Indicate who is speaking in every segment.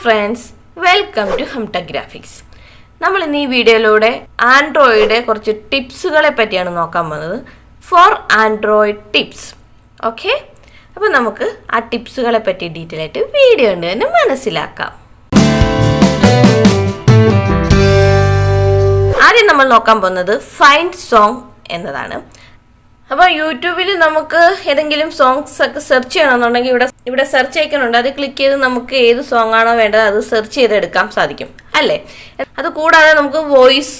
Speaker 1: Friends, welcome to Hamta graphics. നമ്മൾ ഇന്ന് ഈ വീഡിയോയിലൂടെ ആൻഡ്രോയിഡ് കുറച്ച് ടിപ്സുകളെ പറ്റിയാണ് നോക്കാൻ പോകുന്നത്. Four Android tips. ഓക്കെ, അപ്പോൾ നമുക്ക് ആ ടിപ്സുകളെ പറ്റി ഡീറ്റെയിൽ ആയിട്ട് വീഡിയോ ഉണ്ട് തന്നെ മനസ്സിലാക്കാം. ആദ്യം നമ്മൾ നോക്കാൻ പോകുന്നത് ഫൈൻഡ് സോങ് എന്നതാണ്. അപ്പോൾ യൂട്യൂബിൽ നമുക്ക് ഏതെങ്കിലും സോങ്സ് ഒക്കെ സെർച്ച് ചെയ്യണമെന്നുണ്ടെങ്കിൽ ഇവിടെ സെർച്ച് ഐക്കൺ ഉണ്ട്. അത് ക്ലിക്ക് ചെയ്ത് നമുക്ക് ഏത് സോങ് ആണോ വേണ്ടത് അത് സെർച്ച് ചെയ്തെടുക്കാൻ സാധിക്കും അല്ലേ. അത് കൂടാതെ നമുക്ക് വോയിസ്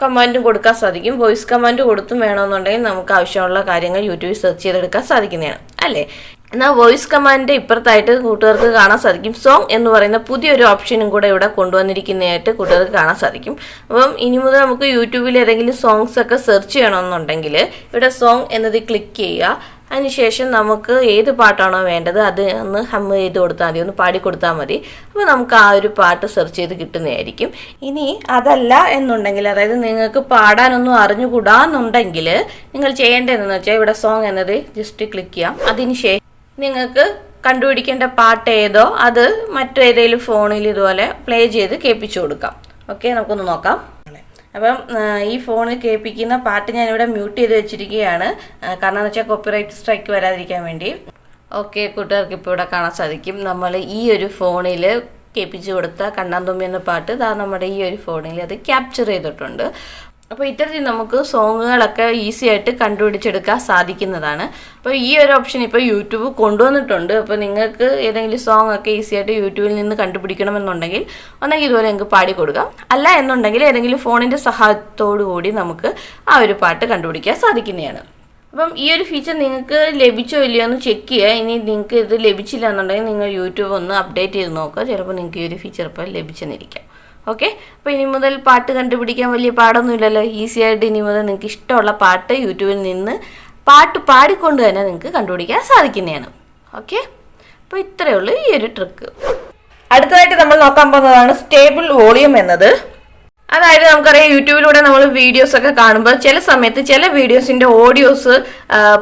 Speaker 1: കമാൻഡും കൊടുക്കാൻ സാധിക്കും. വോയിസ് കമാൻഡ് കൊടുത്തും വേണമെന്നുണ്ടെങ്കിൽ നമുക്ക് ആവശ്യമുള്ള കാര്യങ്ങൾ യൂട്യൂബിൽ സെർച്ച് ചെയ്തെടുക്കാൻ സാധിക്കുന്നതാണ് അല്ലേ. എന്നാൽ വോയിസ് കമാൻഡ് ഇപ്പുറത്തായിട്ട് കൂട്ടുകാർക്ക് കാണാൻ സാധിക്കും. സോങ് എന്ന് പറയുന്ന പുതിയൊരു ഓപ്ഷനും കൂടെ ഇവിടെ കൊണ്ടുവന്നിരിക്കുന്നതായിട്ട് കൂട്ടുകാർക്ക് കാണാൻ സാധിക്കും. അപ്പം ഇനി മുതൽ നമുക്ക് യൂട്യൂബിൽ ഏതെങ്കിലും സോങ്സ് ഒക്കെ സെർച്ച് ചെയ്യണമെന്നുണ്ടെങ്കിൽ ഇവിടെ സോങ് എന്നത് ക്ലിക്ക് ചെയ്യുക. അതിനുശേഷം നമുക്ക് ഏത് പാട്ടാണോ വേണ്ടത് അത് ഒന്ന് ഹം ചെയ്ത് കൊടുത്താൽ മതി, ഒന്ന് പാടിക്കൊടുത്താൽ മതി. അപ്പോൾ നമുക്ക് ആ ഒരു പാട്ട് സെർച്ച് ചെയ്ത് കിട്ടുന്നതായിരിക്കും. ഇനി അതല്ല എന്നുണ്ടെങ്കിൽ, അതായത് നിങ്ങൾക്ക് പാടാനൊന്നും അറിഞ്ഞുകൂടാന്നുണ്ടെങ്കിൽ നിങ്ങൾ ചെയ്യേണ്ടതെന്ന് വെച്ചാൽ ഇവിടെ സോങ് എന്നത് ജസ്റ്റ് ക്ലിക്ക് ചെയ്യാം. അതിനുശേഷം നിങ്ങൾക്ക് കണ്ടുപിടിക്കേണ്ട പാട്ട് ഏതോ അത് മറ്റേതെങ്കിലും ഫോണിൽ ഇതുപോലെ പ്ലേ ചെയ്ത് കേൾപ്പിച്ചു കൊടുക്കാം. ഓക്കെ, നമുക്കൊന്ന് നോക്കാം. അപ്പം ഈ ഫോണിൽ കേൾപ്പിക്കുന്ന പാട്ട് ഞാനിവിടെ മ്യൂട്ട് ചെയ്ത് വെച്ചിരിക്കുകയാണ്. കാരണം എന്ന് വെച്ചാൽ കോപ്പിറൈറ്റ് സ്ട്രൈക്ക് വരാതിരിക്കാൻ വേണ്ടി. ഓക്കെ, കൂട്ടുകാർക്ക് ഇപ്പോൾ ഇവിടെ കാണാൻ സാധിക്കും. നമ്മൾ ഈ ഒരു ഫോണിൽ കേൾപ്പിച്ചു കൊടുത്ത കണ്ണാന്തുമ്പി എന്ന പാട്ട് നമ്മുടെ ഈ ഒരു ഫോണിൽ അത് ക്യാപ്ചർ ചെയ്തിട്ടുണ്ട്. അപ്പോൾ ഇത്തരത്തിൽ നമുക്ക് സോങ്ങുകളൊക്കെ ഈസി ആയിട്ട് കണ്ടുപിടിച്ചെടുക്കാൻ സാധിക്കുന്നതാണ്. അപ്പോൾ ഈ ഒരു ഓപ്ഷൻ ഇപ്പോൾ യൂട്യൂബ് കൊണ്ടുവന്നിട്ടുണ്ട്. അപ്പോൾ നിങ്ങൾക്ക് ഏതെങ്കിലും സോങ് ഒക്കെ ഈസി ആയിട്ട് യൂട്യൂബിൽ നിന്ന് കണ്ടുപിടിക്കണമെന്നുണ്ടെങ്കിൽ ഒന്നെങ്കിൽ ഇതുപോലെ നിങ്ങൾക്ക് പാടിക്കൊടുക്കാം. അല്ല എന്നുണ്ടെങ്കിൽ ഏതെങ്കിലും ഫോണിൻ്റെ സഹായത്തോടു കൂടി നമുക്ക് ആ ഒരു പാട്ട് കണ്ടുപിടിക്കാൻ സാധിക്കുന്നതാണ്. അപ്പം ഈ ഒരു ഫീച്ചർ നിങ്ങൾക്ക് ലഭിച്ചോ ഇല്ലയോ എന്ന് ചെക്ക് ചെയ്യുക. ഇനി നിങ്ങൾക്ക് ഇത് ലഭിച്ചില്ല എന്നുണ്ടെങ്കിൽ നിങ്ങൾ യൂട്യൂബ് ഒന്ന് അപ്ഡേറ്റ് ചെയ്ത് നോക്കുക. ചിലപ്പോൾ നിങ്ങൾക്ക് ഈ ഒരു ഫീച്ചർ ഇപ്പോൾ ലഭിച്ചെന്നിരിക്കാം. ഓക്കെ, അപ്പോൾ ഇനി മുതൽ പാട്ട് കണ്ടുപിടിക്കാൻ വലിയ പാടൊന്നുമില്ലല്ലോ. ഈസി ആയിട്ട് ഇനി മുതൽ നിങ്ങൾക്ക് ഇഷ്ടമുള്ള പാട്ട് യൂട്യൂബിൽ നിന്ന് പാട്ട് പാടിക്കൊണ്ട് തന്നെ നിങ്ങൾക്ക് കണ്ടുപിടിക്കാൻ സാധിക്കുന്നതാണ്. ഓക്കെ, അപ്പോൾ ഇത്രയേ ഉള്ളൂ ഈ ഒരു ട്രിക്ക്. അടുത്തതായിട്ട് നമ്മൾ നോക്കാൻ പോകുന്നതാണ് സ്റ്റേബിൾ വോളിയം എന്നത്. അതായത് നമുക്കറിയാം, യൂട്യൂബിലൂടെ നമ്മൾ വീഡിയോസ് ഒക്കെ കാണുമ്പോൾ ചില സമയത്ത് ചില വീഡിയോസിന്റെ ഓഡിയോസ്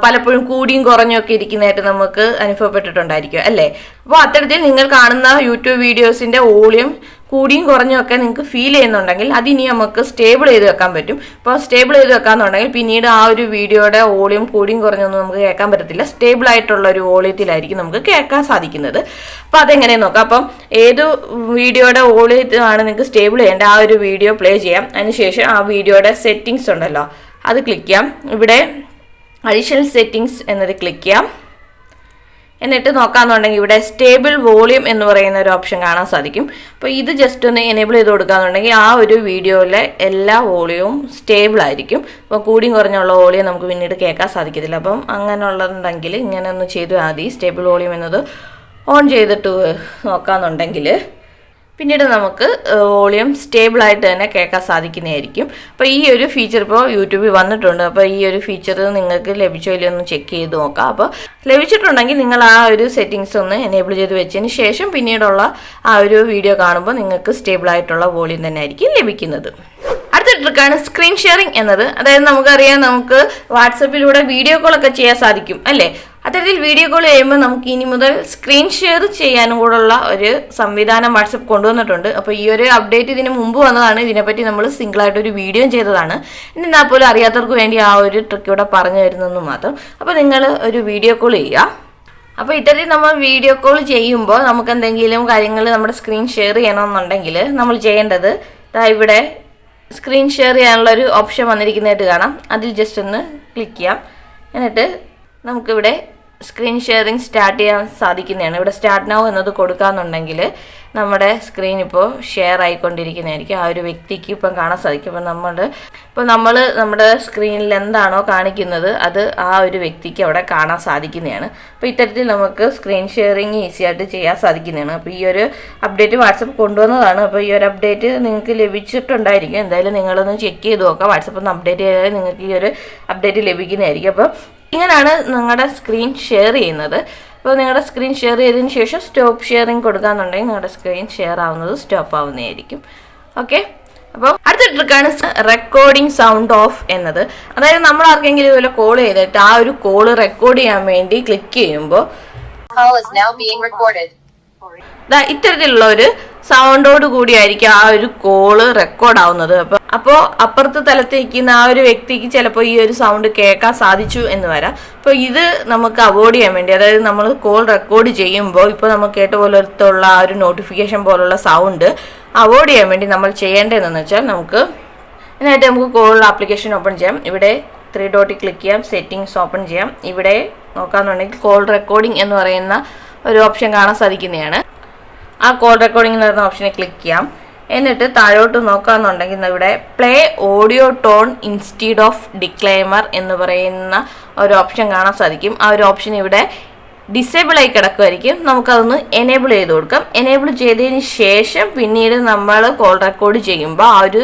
Speaker 1: പലപ്പോഴും കൂടിയും കുറഞ്ഞും ഒക്കെ ഇരിക്കുന്നതായിട്ട് നമുക്ക് അനുഭവപ്പെട്ടിട്ടുണ്ടായിരിക്കും അല്ലേ. അപ്പോൾ അത്തരത്തിൽ നിങ്ങൾ കാണുന്ന യൂട്യൂബ് വീഡിയോസിന്റെ വോളിയം കൂടിയും കുറഞ്ഞും ഒക്കെ നിങ്ങൾക്ക് ഫീൽ ചെയ്യുന്നുണ്ടെങ്കിൽ അതിനി നമുക്ക് സ്റ്റേബിൾ ചെയ്ത് വെക്കാൻ പറ്റും. അപ്പോൾ സ്റ്റേബിൾ ചെയ്ത് വെക്കാന്നുണ്ടെങ്കിൽ പിന്നീട് ആ ഒരു വീഡിയോയുടെ വോളിയം കൂടിയും കുറഞ്ഞൊന്നും നമുക്ക് കേൾക്കാൻ പറ്റത്തില്ല. സ്റ്റേബിൾ ആയിട്ടുള്ള ഒരു വോളിയത്തിലായിരിക്കും നമുക്ക് കേൾക്കാൻ സാധിക്കുന്നത്. അപ്പോൾ അതെങ്ങനെ നോക്കാം. അപ്പം ഏത് വീഡിയോയുടെ വോളിയത്തിലാണ് നിങ്ങൾക്ക് സ്റ്റേബിൾ ചെയ്യേണ്ടത് ആ ഒരു വീഡിയോ പ്ലേ ചെയ്യാം. അതിനുശേഷം ആ വീഡിയോയുടെ സെറ്റിങ്സ് ഉണ്ടല്ലോ അത് ക്ലിക്ക് ചെയ്യാം. ഇവിടെ അഡീഷണൽ സെറ്റിങ്സ് എന്നത് ക്ലിക്ക് ചെയ്യാം. എന്നിട്ട് നോക്കാന്നുണ്ടെങ്കിൽ ഇവിടെ സ്റ്റേബിൾ വോളിയം എന്ന് പറയുന്ന ഒരു ഓപ്ഷൻ കാണാൻ സാധിക്കും. അപ്പോൾ ഇത് ജസ്റ്റ് ഒന്ന് എനേബിൾ ചെയ്ത് കൊടുക്കാന്നുണ്ടെങ്കിൽ ആ ഒരു വീഡിയോയിലെ എല്ലാ വോളിയവും സ്റ്റേബിൾ ആയിരിക്കും. അപ്പോൾ കൂടിയും കുറഞ്ഞുള്ള വോളിയം നമുക്ക് പിന്നീട് കേൾക്കാൻ സാധിക്കത്തില്ല. അപ്പം അങ്ങനെയുള്ളതുണ്ടെങ്കിൽ ഇങ്ങനെ ഒന്ന് ചെയ്ത് മതി. സ്റ്റേബിൾ വോളിയം എന്നത് ഓൺ ചെയ്തിട്ട് നോക്കാന്നുണ്ടെങ്കിൽ പിന്നീട് നമുക്ക് വോളിയം സ്റ്റേബിൾ ആയിട്ട് തന്നെ കേൾക്കാൻ സാധിക്കുന്നതായിരിക്കും. അപ്പോൾ ഈ ഒരു ഫീച്ചർ ഇപ്പോൾ യൂട്യൂബിൽ വന്നിട്ടുണ്ട്. അപ്പോൾ ഈ ഒരു ഫീച്ചർ നിങ്ങൾക്ക് ലഭിച്ചോ ഇല്ലയോ ഒന്ന് ചെക്ക് ചെയ്ത് നോക്കാം. അപ്പോൾ ലഭിച്ചിട്ടുണ്ടെങ്കിൽ നിങ്ങൾ ആ ഒരു സെറ്റിങ്സ് ഒന്ന് എനേബിൾ ചെയ്ത് വെച്ചതിന് ശേഷം പിന്നീടുള്ള ആ ഒരു വീഡിയോ കാണുമ്പോൾ നിങ്ങൾക്ക് സ്റ്റേബിൾ ആയിട്ടുള്ള വോളിയം തന്നെ ആയിരിക്കും ലഭിക്കുന്നത്. അടുത്ത ട്രിക്കാണ് സ്ക്രീൻ ഷെയറിംഗ് എന്നത്. അതായത് നമുക്കറിയാം, നമുക്ക് വാട്സപ്പിലൂടെ വീഡിയോ കോളൊക്കെ ചെയ്യാൻ സാധിക്കും അല്ലേ. അത്തരത്തിൽ വീഡിയോ കോൾ ചെയ്യുമ്പോൾ നമുക്ക് ഇനി മുതൽ സ്ക്രീൻ ഷെയർ ചെയ്യാനും കൂടെയുള്ള ഒരു സംവിധാനം വാട്സപ്പ് കൊണ്ടുവന്നിട്ടുണ്ട്. അപ്പോൾ ഈ ഒരു അപ്ഡേറ്റ് ഇതിന് മുമ്പ് വന്നതാണ്. ഇതിനെപ്പറ്റി നമ്മൾ സിംഗിളായിട്ട് ഒരു വീഡിയോ ചെയ്തതാണ്. എന്നാൽ പോലും അറിയാത്തവർക്ക് വേണ്ടി ആ ഒരു ട്രിക്ക് ഇവിടെ പറഞ്ഞു തരുന്നെന്ന് മാത്രം. അപ്പോൾ നിങ്ങൾ ഒരു വീഡിയോ കോൾ ചെയ്യുക. അപ്പോൾ ഇത്തരത്തിൽ നമ്മൾ വീഡിയോ കോൾ ചെയ്യുമ്പോൾ നമുക്ക് എന്തെങ്കിലും കാര്യങ്ങൾ നമ്മുടെ സ്ക്രീൻ ഷെയർ ചെയ്യണമെന്നുണ്ടെങ്കിൽ നമ്മൾ ചെയ്യേണ്ടത് ഇവിടെ സ്ക്രീൻ ഷെയർ ചെയ്യാനുള്ള ഒരു ഓപ്ഷൻ വന്നിരിക്കുന്നതായിട്ട് കാണാം. അതിൽ ജസ്റ്റ് ഒന്ന് ക്ലിക്ക് ചെയ്യാം. എന്നിട്ട് നമുക്കിവിടെ സ്ക്രീൻ ഷെയറിങ് സ്റ്റാർട്ട് ചെയ്യാൻ സാധിക്കുന്നതാണ്. ഇവിടെ സ്റ്റാർട്ട് നൗ എന്നത് കൊടുക്കാന്നുണ്ടെങ്കിൽ നമ്മുടെ സ്ക്രീൻ ഇപ്പോൾ ഷെയർ ആയിക്കൊണ്ടിരിക്കുന്നതായിരിക്കും. ആ ഒരു വ്യക്തിക്ക് ഇപ്പം കാണാൻ സാധിക്കും. അപ്പോൾ നമ്മൾ നമ്മുടെ സ്ക്രീനിൽ എന്താണോ കാണിക്കുന്നത് അത് ആ ഒരു വ്യക്തിക്ക് അവിടെ കാണാൻ സാധിക്കുന്നതാണ്. അപ്പോൾ ഇത്തരത്തിൽ നമുക്ക് സ്ക്രീൻ ഷെയറിങ് ഈസി ആയിട്ട് ചെയ്യാൻ സാധിക്കുന്നതാണ്. അപ്പോൾ ഈ ഒരു അപ്ഡേറ്റ് വാട്സപ്പ് കൊണ്ടുവന്നതാണ്. അപ്പോൾ ഈ ഒരു അപ്ഡേറ്റ് നിങ്ങൾക്ക് ലഭിച്ചിട്ടുണ്ടായിരിക്കും. എന്തായാലും നിങ്ങളൊന്ന് ചെക്ക് ചെയ്ത് നോക്കാം. വാട്സപ്പ് ഒന്ന് അപ്ഡേറ്റ് ചെയ്താൽ നിങ്ങൾക്ക് ഈ ഒരു അപ്ഡേറ്റ് ലഭിക്കുന്നതായിരിക്കും. അപ്പോൾ ഇങ്ങനെയാണ് നിങ്ങളുടെ സ്ക്രീൻ ഷെയർ ചെയ്യുന്നത്. അപ്പോൾ നിങ്ങളുടെ സ്ക്രീൻ ഷെയർ ചെയ്തതിന് ശേഷം സ്റ്റോപ്പ് ഷെയറിങ് കൊടുക്കാന്നുണ്ടെങ്കിൽ നിങ്ങളുടെ സ്ക്രീൻ ഷെയർ ആവുന്നത് സ്റ്റോപ്പ് ആവുന്നതായിരിക്കും. ഓക്കെ, അപ്പോൾ അടുത്ത ട്രിക്കാണ് റെക്കോർഡിംഗ് സൗണ്ട് ഓഫ് എന്നത്. അതായത് നമ്മൾ ആർക്കെങ്കിലും ഇതുപോലെ കോൾ ചെയ്തിട്ട് ആ ഒരു കോള് റെക്കോർഡ് ചെയ്യാൻ വേണ്ടി ക്ലിക്ക് ചെയ്യുമ്പോൾ ഇത്തരത്തിലുള്ള ഒരു സൗണ്ടോട് കൂടിയായിരിക്കും ആ ഒരു കോള് റെക്കോർഡ് ആവുന്നത്. അപ്പോൾ അപ്പുറത്തെ തലത്തിൽ നിൽക്കുന്ന ആ ഒരു വ്യക്തിക്ക് ചിലപ്പോൾ ഈ ഒരു സൗണ്ട് കേൾക്കാൻ സാധിച്ചു എന്ന് വരാം. അപ്പോൾ ഇത് നമുക്ക് അവോയ്ഡ് ചെയ്യാൻ വേണ്ടി, അതായത് നമ്മൾ കോൾ റെക്കോർഡ് ചെയ്യുമ്പോൾ ഇപ്പോൾ നമ്മൾ കേട്ട പോലത്തുള്ള ആ ഒരു നോട്ടിഫിക്കേഷൻ പോലുള്ള സൗണ്ട് അവോയ്ഡ് ചെയ്യാൻ വേണ്ടി നമ്മൾ ചെയ്യേണ്ടതെന്ന് വെച്ചാൽ ഇതിനായിട്ട് നമുക്ക് കോൾ ആപ്ലിക്കേഷൻ ഓപ്പൺ ചെയ്യാം. ഇവിടെ 3 ഡോട്ടിൽ ക്ലിക്ക് ചെയ്യാം, സെറ്റിംഗ്സ് ഓപ്പൺ ചെയ്യാം. ഇവിടെ നോക്കാന്നുണ്ടെങ്കിൽ കോൾ റെക്കോർഡിംഗ് എന്ന് പറയുന്ന ഒരു ഓപ്ഷൻ കാണാൻ സാധിക്കുന്നതാണ്. ആ കോൾ റെക്കോർഡിംഗ് എന്ന് പറയുന്ന ഓപ്ഷനെ ക്ലിക്ക് ചെയ്യാം. എന്നിട്ട് താഴോട്ട് നോക്കാന്നുണ്ടെങ്കിൽ ഇവിടെ play audio tone instead of ഡിക്ലൈമർ എന്ന് പറയുന്ന ഒരു ഓപ്ഷൻ കാണാൻ സാധിക്കും. ആ ഒരു ഓപ്ഷൻ ഇവിടെ ഡിസേബിൾ ആയി കിടക്കുമായിരിക്കും. നമുക്കതൊന്ന് എനേബിൾ ചെയ്ത് കൊടുക്കാം. എനേബിൾ ചെയ്തതിന് ശേഷം പിന്നീട് നമ്മൾ കോൾ റെക്കോർഡ് ചെയ്യുമ്പോൾ ആ ഒരു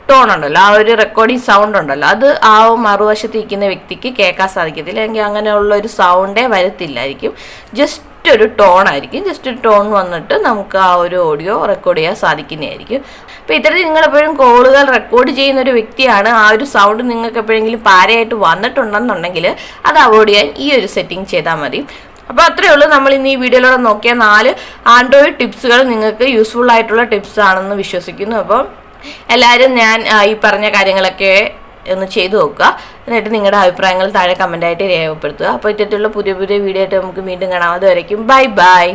Speaker 1: ടോൺ ഉണ്ടല്ലോ, ആ ഒരു റെക്കോർഡിംഗ് സൗണ്ട് ഉണ്ടല്ലോ, അത് ആ മറുവശത്ത് ഇരിക്കുന്ന വ്യക്തിക്ക് കേൾക്കാൻ സാധിക്കത്തില്ല. അല്ലെങ്കിൽ അങ്ങനെയുള്ള ഒരു സൗണ്ടേ വരത്തില്ലായിരിക്കും. ജസ്റ്റ് ഒരു ടോൺ ആയിരിക്കും. ജസ്റ്റ് ഒരു ടോൺ വന്നിട്ട് നമുക്ക് ആ ഒരു ഓഡിയോ റെക്കോർഡ് ചെയ്യാൻ സാധിക്കുന്നതായിരിക്കും. അപ്പോൾ ഇത്തരത്തിൽ നിങ്ങളെപ്പോഴും കോളുകൾ റെക്കോർഡ് ചെയ്യുന്ന ഒരു വ്യക്തിയാണ്, ആ ഒരു സൗണ്ട് നിങ്ങൾക്ക് എപ്പോഴെങ്കിലും പാരയായിട്ട് വന്നിട്ടുണ്ടെന്നുണ്ടെങ്കിൽ അത് അവോയ്ഡ് ചെയ്യാൻ ഈ ഒരു സെറ്റിംഗ് ചെയ്താൽ മതി. അപ്പോൾ അത്രയേ ഉള്ളൂ. നമ്മൾ ഇന്ന് ഈ വീഡിയോയിലൂടെ നോക്കിയ 4 ആൻഡ്രോയിഡ് ടിപ്സുകൾ നിങ്ങൾക്ക് യൂസ്ഫുൾ ആയിട്ടുള്ള ടിപ്സ് ആണെന്ന് വിശ്വസിക്കുന്നു. അപ്പോൾ എല്ലാവരും ഞാൻ ഈ പറഞ്ഞ കാര്യങ്ങളൊക്കെ ഒന്ന് ചെയ്തു നോക്കുക. എന്നിട്ട് നിങ്ങളുടെ അഭിപ്രായങ്ങൾ താഴെ കമൻ്റായിട്ട് രേഖപ്പെടുത്തുക. അപ്പോൾ ഇത്തരത്തിലുള്ള പുതിയ വീഡിയോ ആയിട്ട് നമുക്ക് വീണ്ടും കാണാം. അതുവരയ്ക്കും ബൈ ബൈ.